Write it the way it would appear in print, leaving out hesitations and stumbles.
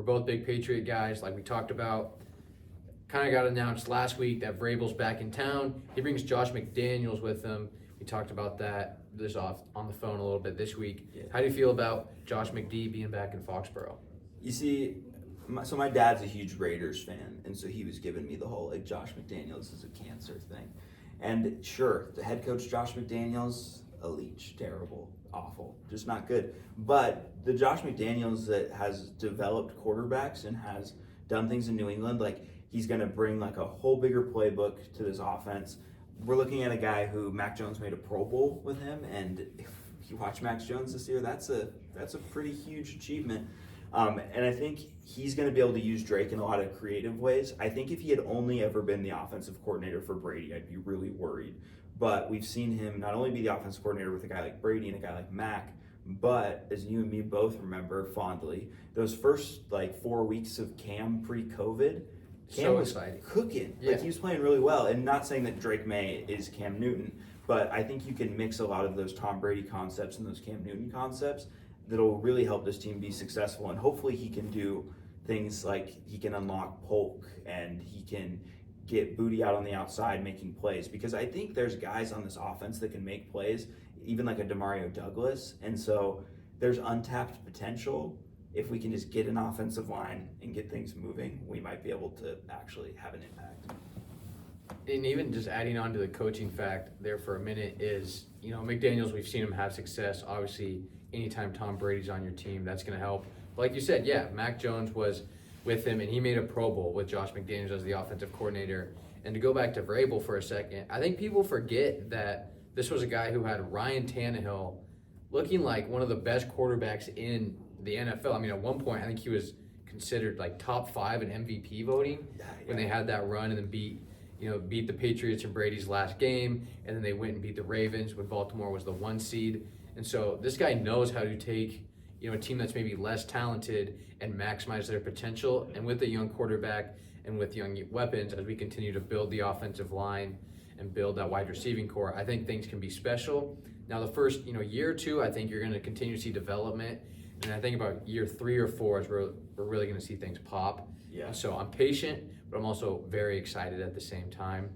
We're both big Patriot guys, like we talked about. Kind of got announced last week that Vrabel's back in town. He brings Josh McDaniels with him. We talked about that this off on the phone a little bit this week. Yeah. How do you feel about Josh McD being back in Foxborough? You see, my dad's a huge Raiders fan, and so he was giving me the whole like Josh McDaniels is a cancer thing. And sure, the head coach Josh McDaniels, a leech, terrible, awful, just not good. But the Josh McDaniels that has developed quarterbacks and has done things in New England, like he's going to bring like a whole bigger playbook to this offense. We're looking at a guy who Mac Jones made a Pro Bowl with him, and if you watch Mac Jones this year, that's a pretty huge achievement. And I think he's going to be able to use Drake in a lot of creative ways. I think if he had only ever been the offensive coordinator for Brady, I'd be really worried. But we've seen him not only be the offensive coordinator with a guy like Brady and a guy like Mac, but as you and me both remember fondly, those first like 4 weeks of Cam pre-COVID, Cam was cooking. Yeah. Like he was playing really well. And not saying that Drake May is Cam Newton, but I think you can mix a lot of those Tom Brady concepts and those Cam Newton concepts that'll really help this team be successful. And hopefully he can do things like he can unlock Polk and he can get Booty out on the outside making plays, because I think there's guys on this offense that can make plays, even like a Demario Douglas. And so there's untapped potential. If we can just get an offensive line and get things moving, we might be able to actually have an impact. And even just adding on to the coaching fact there for a minute is, McDaniels, we've seen him have success. Obviously, anytime Tom Brady's on your team, that's going to help. But like you said, yeah, Mac Jones was with him, and he made a Pro Bowl with Josh McDaniels as the offensive coordinator. And to go back to Vrabel for a second, I think people forget that this was a guy who had Ryan Tannehill looking like one of the best quarterbacks in the NFL. I mean, at one point, I think he was considered like top 5 in MVP voting when they had that run and then beat the Patriots in Brady's last game, and then they went and beat the Ravens when Baltimore was the 1 seed. And so this guy knows how to take, a team that's maybe less talented and maximize their potential. And with a young quarterback and with young weapons, as we continue to build the offensive line and build that wide receiving core, I think things can be special. Now, the first, year or two, I think you're going to continue to see development. And I think about year 3 or 4 is where we're really going to see things pop. Yeah. And so I'm patient, but I'm also very excited at the same time.